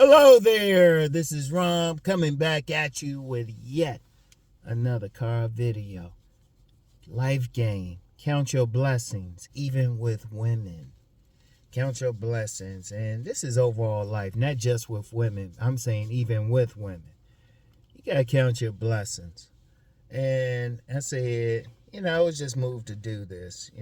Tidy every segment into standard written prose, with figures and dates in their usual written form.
Hello there, this is Rom coming back at you with yet another car video. Life game. Count your blessings, even with women. Count your blessings. And this is overall life, not just with women. I'm saying even with women. You got to count your blessings. And I said, I was just moved to do this,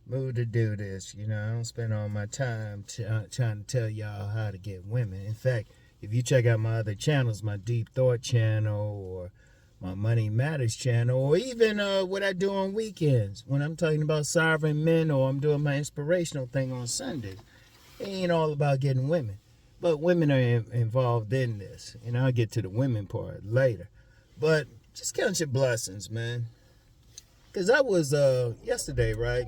Moved to do this, I don't spend all my time trying to tell y'all how to get women. In fact, if you check out my other channels, my Deep Thought channel or my Money Matters channel, or even what I do on weekends when I'm talking about sovereign men or I'm doing my inspirational thing on Sundays, it ain't all about getting women. But women are involved in this. I'll get to the women part later. But just count your blessings, man. Because I was, yesterday, right?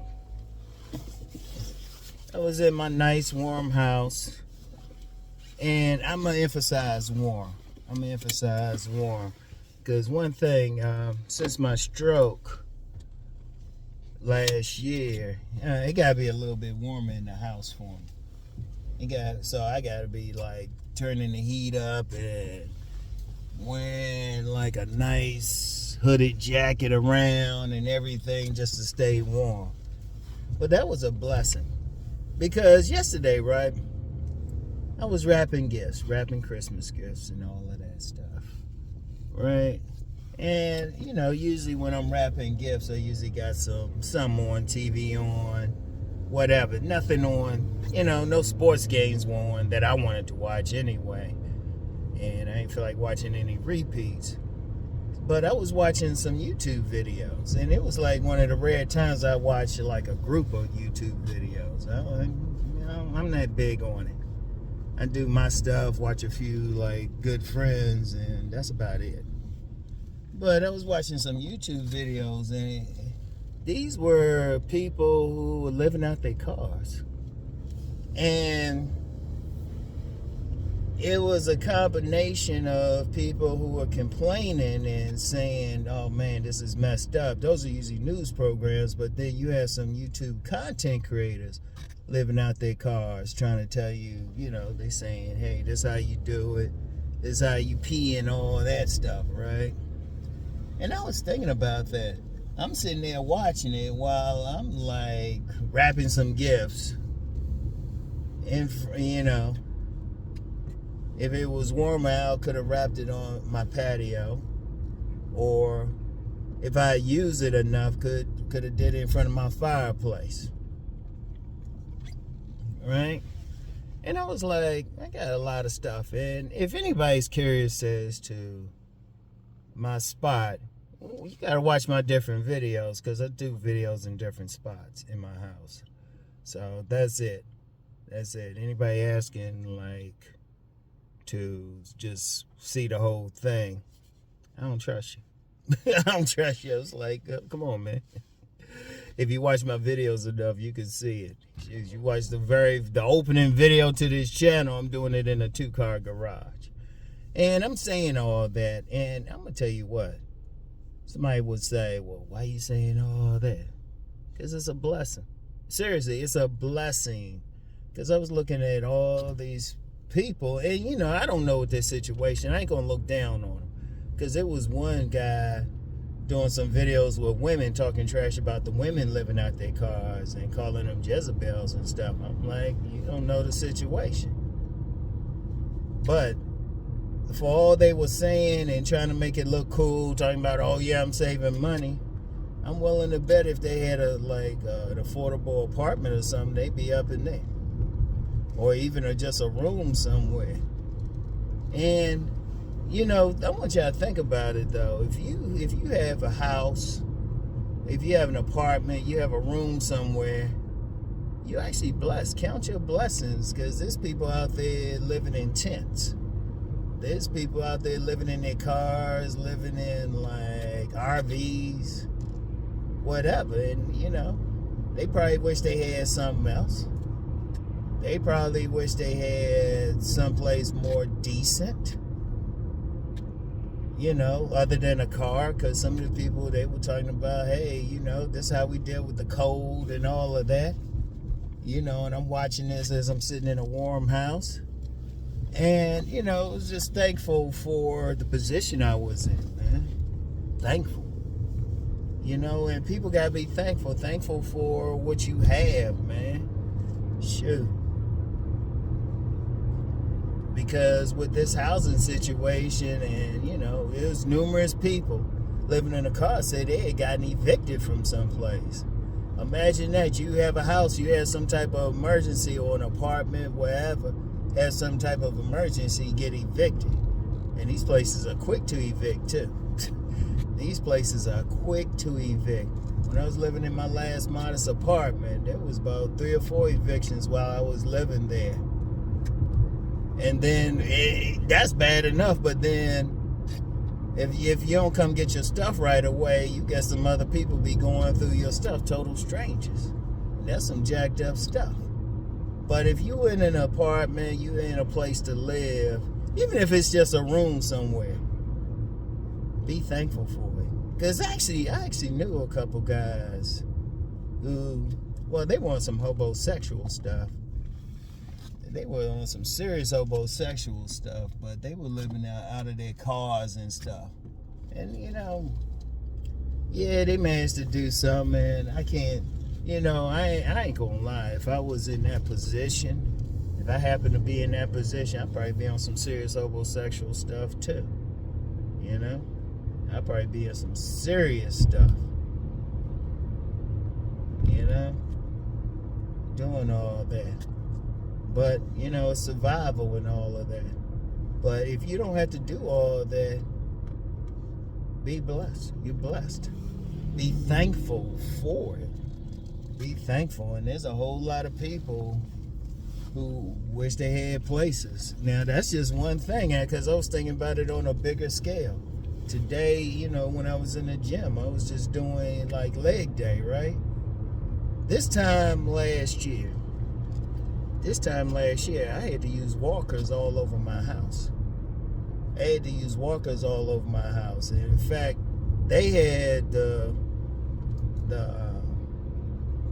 I was in my nice warm house, and I'm going to emphasize warm. Because one thing, since my stroke last year, it got to be a little bit warmer in the house for me. So I got to be like turning the heat up and wearing like a nice hooded jacket around and everything just to stay warm. But that was a blessing. Because yesterday, right, I was wrapping Christmas gifts and all of that stuff, right? And, usually when I'm wrapping gifts, I usually got some on TV on, whatever. Nothing on, no sports games on that I wanted to watch anyway. And I didn't feel like watching any repeats. But I was watching some YouTube videos, and it was like one of the rare times I watched like a group of YouTube videos. I'm not big on it. I do my stuff, watch a few like good friends, and that's about it. But I was watching some YouTube videos, and these were people who were living out their cars. And it was a combination of people who were complaining and saying, oh man, this is messed up. Those are usually news programs, but then you have some YouTube content creators living out their cars trying to tell you, they saying, hey, this is how you do it. This is how you pee and all that stuff, right? And I was thinking about that. I'm sitting there watching it while I'm like wrapping some gifts. And, if it was warmer out, could have wrapped it on my patio. Or if I used it enough, could have did it in front of my fireplace. Right? And I was like, I got a lot of stuff. And if anybody's curious as to my spot, you got to watch my different videos, because I do videos in different spots in my house. So that's it. Anybody asking, like, to just see the whole thing, I don't trust you. It's like, come on, man. If you watch my videos enough, you can see it. You watch the opening video to this channel, I'm doing it in a 2-car garage. And I'm saying all that, and I'm going to tell you what. Somebody would say, well, why are you saying all that? Because it's a blessing. Seriously, it's a blessing. Because I was looking at all these people, and I don't know what their situation. I ain't gonna look down on them, because there was one guy doing some videos with women talking trash about the women living out their cars and calling them Jezebels and stuff. I'm like, you don't know the situation. But for all they were saying and trying to make it look cool, talking about, oh yeah, I'm saving money, I'm willing to bet if they had an affordable apartment or something, they'd be up in there. Or even just a room somewhere. And, I want y'all to think about it, though. If you have a house, if you have an apartment, you have a room somewhere, you're actually blessed. Count your blessings, because there's people out there living in tents. There's people out there living in their cars, living in, like, RVs, whatever. And, they probably wish they had something else. They probably wish they had someplace more decent, other than a car. Because some of the people, they were talking about, hey, this is how we deal with the cold and all of that. And I'm watching this as I'm sitting in a warm house. And, I was just thankful for the position I was in, man. Thankful. And people got to be thankful. Thankful for what you have, man. Shoot. Because with this housing situation and, it was numerous people living in a car said they had gotten evicted from someplace. Imagine that. You have a house, you have some type of emergency or an apartment, wherever, have some type of emergency, get evicted. And these places are quick to evict, too. These places are quick to evict. When I was living in my last modest apartment, there was about 3 or 4 evictions while I was living there. And then, that's bad enough, but then, if you don't come get your stuff right away, you got some other people be going through your stuff, total strangers. And that's some jacked up stuff. But if you in an apartment, you in a place to live, even if it's just a room somewhere, be thankful for it. Because I actually knew a couple guys who, they were on some homosexual stuff. They were on some serious homosexual stuff, but they were living out of their cars and stuff. And, they managed to do something, and I can't, I ain't gonna lie. If I was in that position, if I happened to be in that position, I'd probably be on some serious homosexual stuff, too. I'd probably be in some serious stuff. Doing all that. But, it's survival and all of that. But if you don't have to do all of that, be blessed. You're blessed. Be thankful for it. Be thankful. And there's a whole lot of people who wish they had places. Now, that's just one thing, because I was thinking about it on a bigger scale. Today, when I was in the gym, I was just doing, leg day, right? This time last year, I had to use walkers all over my house. And in fact, they had the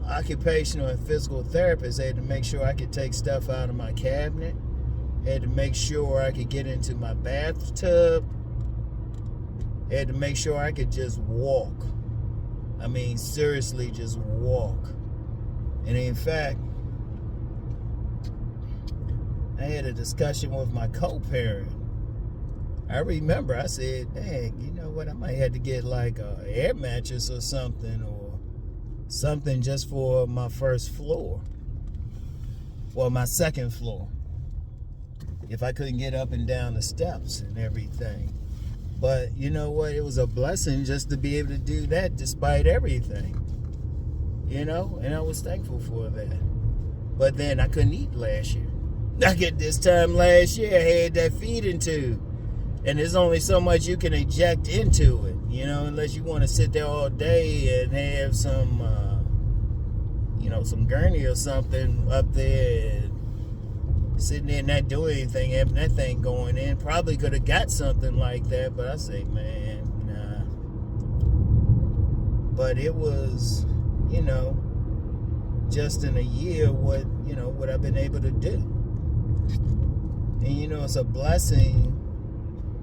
occupational and physical therapist had to make sure I could take stuff out of my cabinet. Had to make sure I could get into my bathtub. Had to make sure I could just walk. I mean, seriously, just walk. And in fact, I had a discussion with my co-parent. I remember I said, dang, you know what? I might have to get a air mattress or something just for my first floor. Well, my second floor. If I couldn't get up and down the steps and everything. But you know what? It was a blessing just to be able to do that despite everything. And I was thankful for that. But then I couldn't eat last year. This time last year, I had that feeding tube. And there's only so much you can eject into it, unless you want to sit there all day and have some, some gurney or something up there and sitting there and not doing anything, having that thing going in. Probably could have got something like that, but I say, man, nah. But it was, just in a year what I've been able to do. And it's a blessing.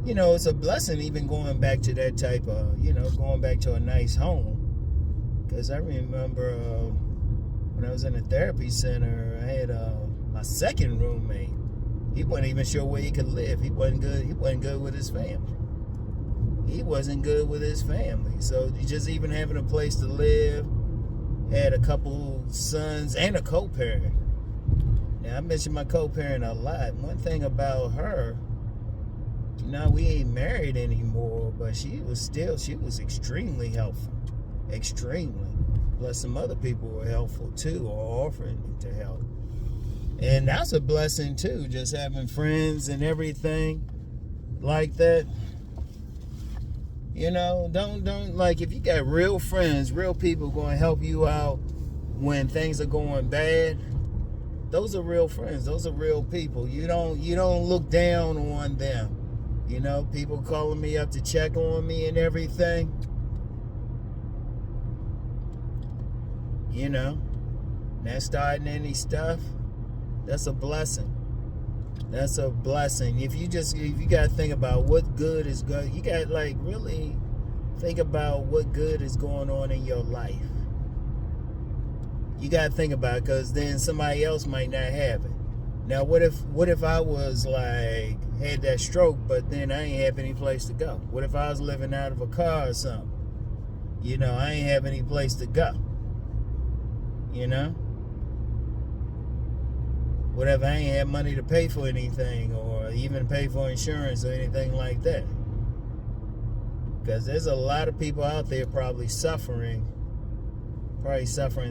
It's a blessing even going back to that type of, going back to a nice home. Because I remember when I was in a therapy center, I had my second roommate. He wasn't even sure where he could live. He wasn't good with his family. So just even having a place to live, had a couple sons and a co-parent. Now, I mentioned my co-parent a lot. One thing about her, we ain't married anymore, but she was extremely helpful. Extremely. Plus, some other people were helpful, too, or offering to help. And that's a blessing, too, just having friends and everything like that. Don't if you got real friends, real people going to help you out when things are going bad, those are real friends. Those are real people. You don't look down on them. People calling me up to check on me and everything. Not starting any stuff. That's a blessing. That's a blessing. If you got to think about what good is good, you got to like really think about what good is going on in your life. You got to think about it, because then somebody else might not have it. Now, what if I was like, had that stroke, but then I ain't have any place to go? What if I was living out of a car or something? You know, I ain't have any place to go. You know? Whatever, I ain't have money to pay for anything or even pay for insurance or anything like that. Because there's a lot of people out there probably suffering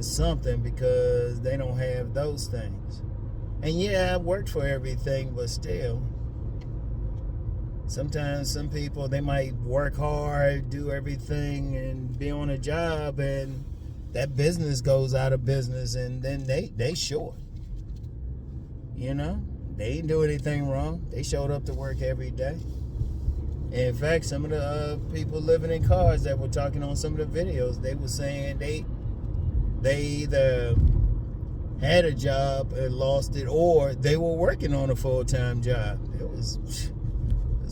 something because they don't have those things. And yeah, I worked for everything, but still, sometimes some people, they might work hard, do everything, and be on a job, and that business goes out of business, and then they short. You know, they didn't do anything wrong. They showed up to work every day. And in fact, some of the people living in cars that were talking on some of the videos, they were saying they either had a job and lost it, or they were working on a full-time job. There's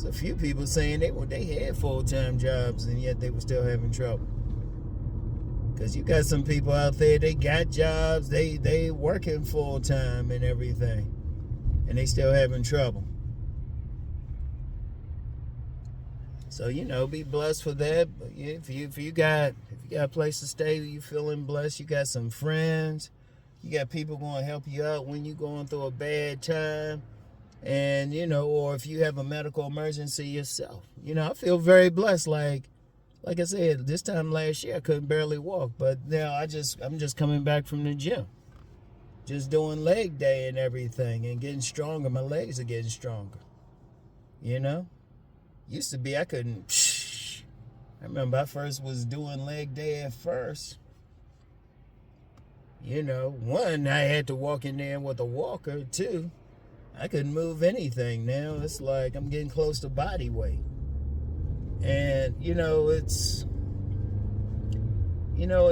a few people saying they had full-time jobs and yet they were still having trouble. Because you got some people out there, they got jobs, they working full-time and everything, and they still having trouble. So, you know, be blessed for that. But if you got a place to stay, you feeling blessed, you got some friends, you got people going to help you out when you're going through a bad time. And, you know, or if you have a medical emergency yourself. You know, I feel very blessed. Like I said, this time last year I couldn't barely walk. But now I'm just coming back from the gym. Just doing leg day and everything and getting stronger. My legs are getting stronger. You know? Used to be I couldn't. I remember I first was doing leg day at first. You know, one, I had to walk in there with a walker. Two, I couldn't move anything. Now it's like I'm getting close to body weight. And, you know, it's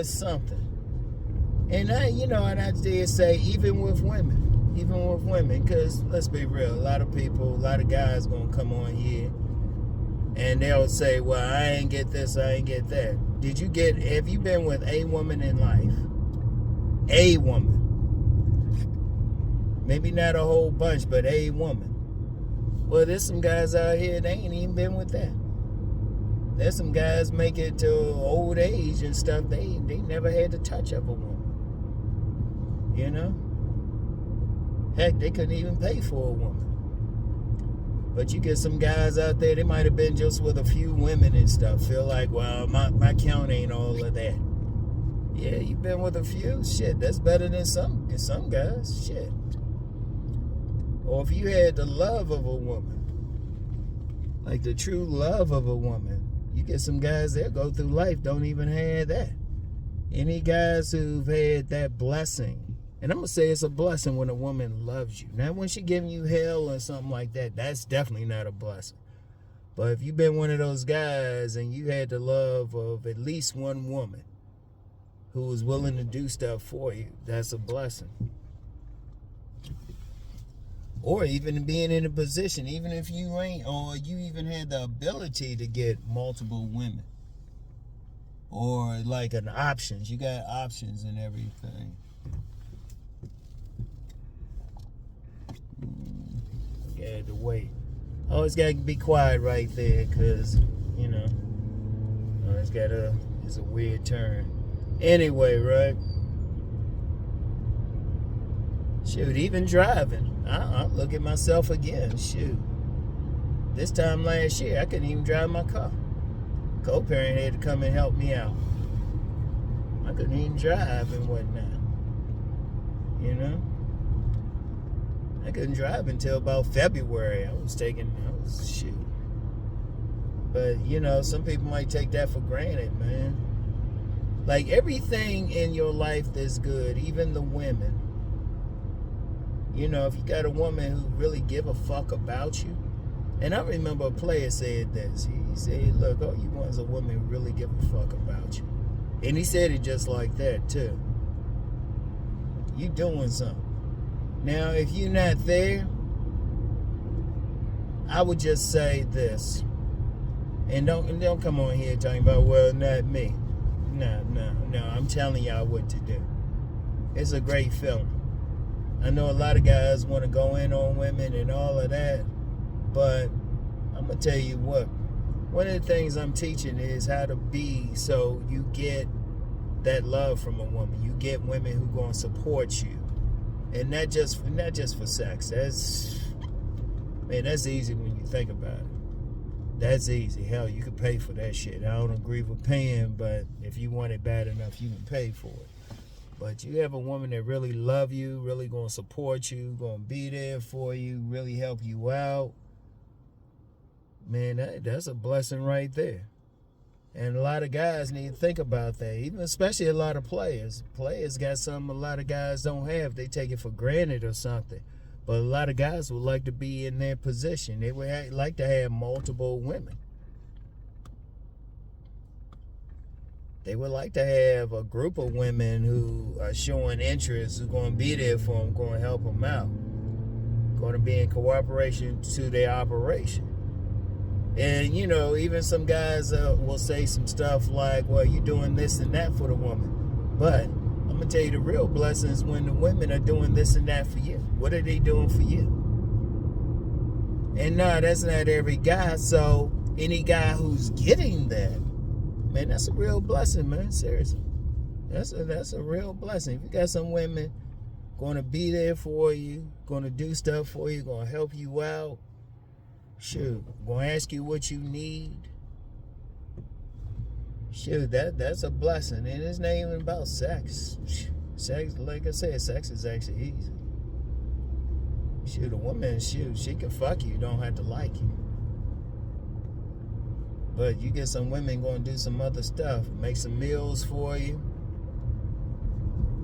something. And I dare say, even with women, because let's be real, a lot of guys gonna come on here and they'll say, well, I ain't get this, I ain't get that. Have you been with a woman in life? A woman. Maybe not a whole bunch, but a woman. Well, there's some guys out here, they ain't even been with that. There's some guys make it to old age and stuff, they never had the touch of a woman. You know? Heck, they couldn't even pay for a woman. But you get some guys out there, they might have been just with a few women and stuff. Feel like, well, my count ain't all of that. Yeah, you've been with a few. Shit, that's better than some guys. Shit. Or if you had the love of a woman, like the true love of a woman, you get some guys that go through life don't even have that. Any guys who've had that blessing, and I'm going to say it's a blessing when a woman loves you. Now, when she giving you hell or something like that, that's definitely not a blessing. But if you've been one of those guys and you had the love of at least one woman who was willing to do stuff for you, that's a blessing. Or even being in a position, even if you ain't, or you even had the ability to get multiple women. Or like an options. You got options and everything. You had to wait. Always got to be quiet right there, because, you know, it's a weird turn. Anyway, right? Shoot, even driving. I look at myself again. Shoot. This time last year, I couldn't even drive my car. Co-parent had to come and help me out. I couldn't even drive and whatnot. You know? I couldn't drive until about February. Shoot. But, you know, some people might take that for granted, man. Like, everything in your life that's good, even the women. You know, if you got a woman who really give a fuck about you. And I remember a player said this. He said, look, all you want is a woman who really give a fuck about you. And he said it just like that, too. You doing something. Now, if you're not there, I would just say this, and don't come on here talking about, well, not me. No. I'm telling y'all what to do. It's a great feeling. I know a lot of guys want to go in on women and all of that, but I'm gonna tell you what. One of the things I'm teaching is how to be so you get that love from a woman. You get women who gonna support you, and not just for sex. That's easy when you think about it. That's easy. Hell, you can pay for that shit. I don't agree with paying, but if you want it bad enough, you can pay for it. But you have a woman that really love you, really gonna support you, gonna be there for you, really help you out. Man, that's a blessing right there. And a lot of guys need to think about that. Even especially a lot of players. Players got something a lot of guys don't have. They take it for granted or something. But a lot of guys would like to be in their position. They would like to have multiple women. They would like to have a group of women who are showing interest, who's going to be there for them, going to help them out, going to be in cooperation to their operation. And, you know, even some guys will say some stuff like, well, you're doing this and that for the woman. But I'm going to tell you the real blessings when the women are doing this and that for you. What are they doing for you? And no, that's not every guy. So any guy who's getting that, man, that's a real blessing, man. Seriously. That's a real blessing. If you got some women going to be there for you, going to do stuff for you, going to help you out, shoot, going to ask you what you need. Shoot, that's a blessing. And it's not even about sex. Sex, like I said, sex is actually easy. Shoot, a woman, shoot, she can fuck you, don't have to like you. But you get some women going to do some other stuff, make some meals for you,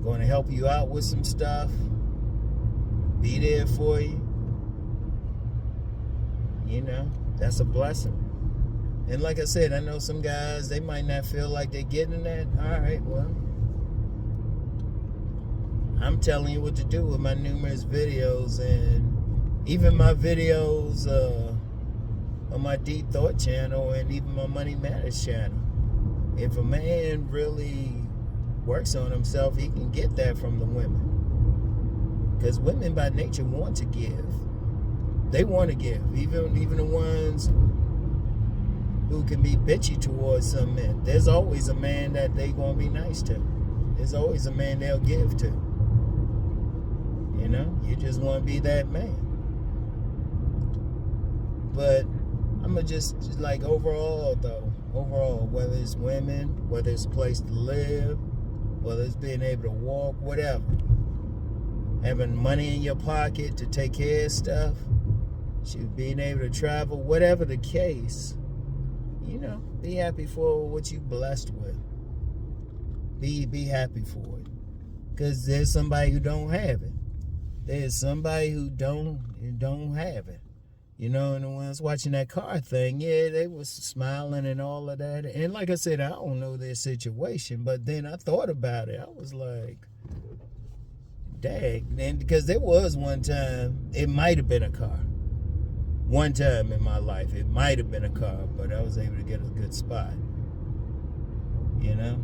going to help you out with some stuff, be there for you. You know, that's a blessing. And like I said, I know some guys, they might not feel like they're getting that. All right, well, I'm telling you what to do with my numerous videos, and even my videos on my Deep Thought channel, and even my Money Matters channel. If a man really works on himself, he can get that from the women. Because women by nature want to give. They want to give. Even the ones who can be bitchy towards some men. There's always a man that they gonna be nice to. There's always a man they'll give to. You know, you just want to be that man. But I'm gonna just like overall, whether it's women, whether it's a place to live, whether it's being able to walk, whatever, having money in your pocket to take care of stuff, being able to travel, whatever the case, you know, be happy for what you're blessed with. Be happy for it. Because there's somebody who don't have it. There's somebody who don't have it. You know, and the ones watching that car thing, yeah, they was smiling and all of that. And like I said, I don't know their situation, but then I thought about it. I was like, dang. And because there was one time, it might have been a car. One time in my life, it might have been a car, but I was able to get a good spot. You know?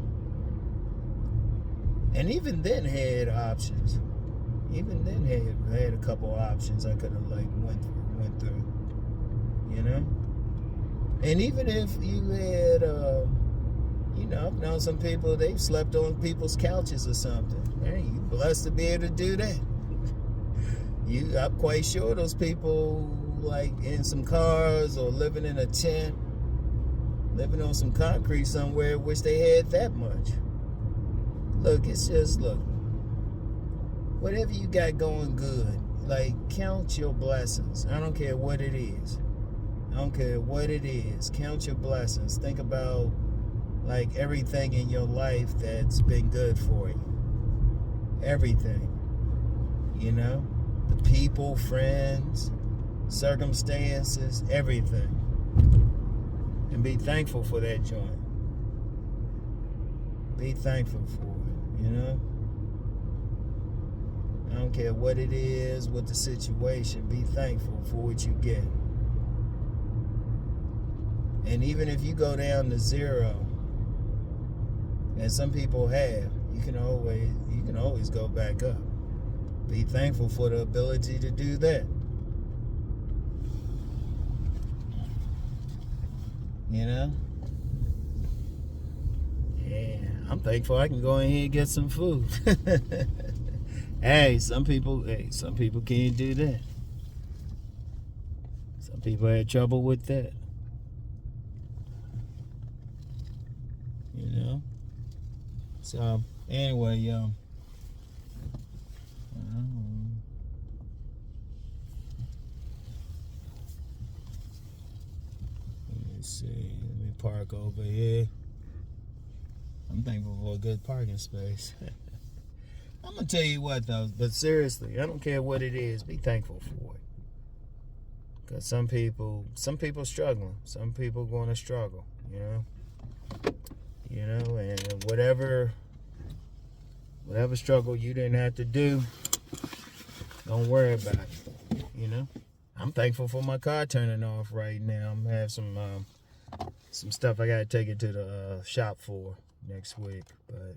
And even then had options. Even then had a couple options I could have like went through. You know? And even if you had you know, I've known some people, they've slept on people's couches or something. Hey, you blessed to be able to do that. I'm quite sure those people like in some cars or living in a tent, living on some concrete somewhere, wish they had that much. Look, whatever you got going good, like count your blessings. I don't care what it is. Count your blessings. Think about like everything in your life that's been good for you. Everything. You know? The people, friends, circumstances, everything. And be thankful for that joint. Be thankful for it, you know? I don't care what it is, what the situation, be thankful for what you get. And even if you go down to zero, and some people have, you can always go back up. Be thankful for the ability to do that. You know? Yeah, I'm thankful I can go in here and get some food. Some people can't do that. Some people had trouble with that. You know? So, anyway, let's see. Let me park over here. I'm thankful for a good parking space. I'm gonna tell you what though, but seriously, I don't care what it is. Be thankful for it. Cause some people struggling. Some people going to struggle. And whatever struggle you didn't have to do, don't worry about it. I'm thankful for my car turning off right now. I'm gonna have some stuff I gotta take it to the shop for next week. But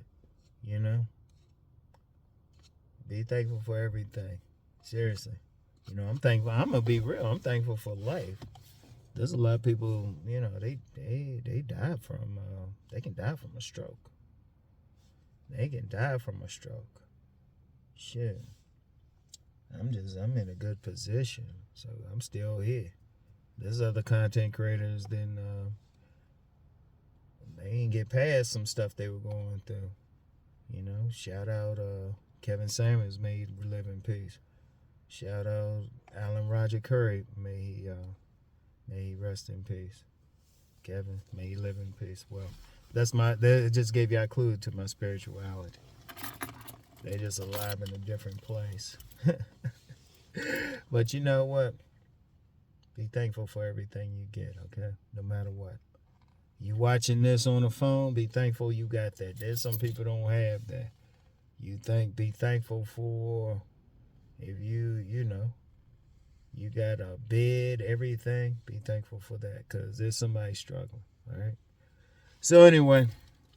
be thankful for everything. Seriously. I'm thankful. I'm gonna be real. I'm thankful for life. There's a lot of people, they die from they can die from a stroke. They can die from a stroke. Shit. I'm in a good position. So I'm still here. There's other content creators then they ain't get past some stuff they were going through. Shout out Kevin Samuels, may he live in peace. Shout out Alan Roger Curry, may he rest in peace. Kevin, may he live in peace. Well, it just gave you a clue to my spirituality. They're just alive in a different place. But you know what? Be thankful for everything you get, okay? No matter what. You watching this on the phone, be thankful you got that. There's some people don't have that. Be thankful for if you got a bed, everything, be thankful for that because there's somebody struggling, all right? So anyway,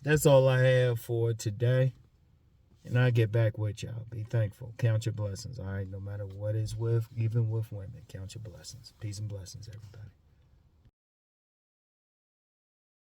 that's all I have for today. And I'll get back with y'all. Be thankful. Count your blessings, all right? No matter what it's with, even with women, count your blessings. Peace and blessings, everybody.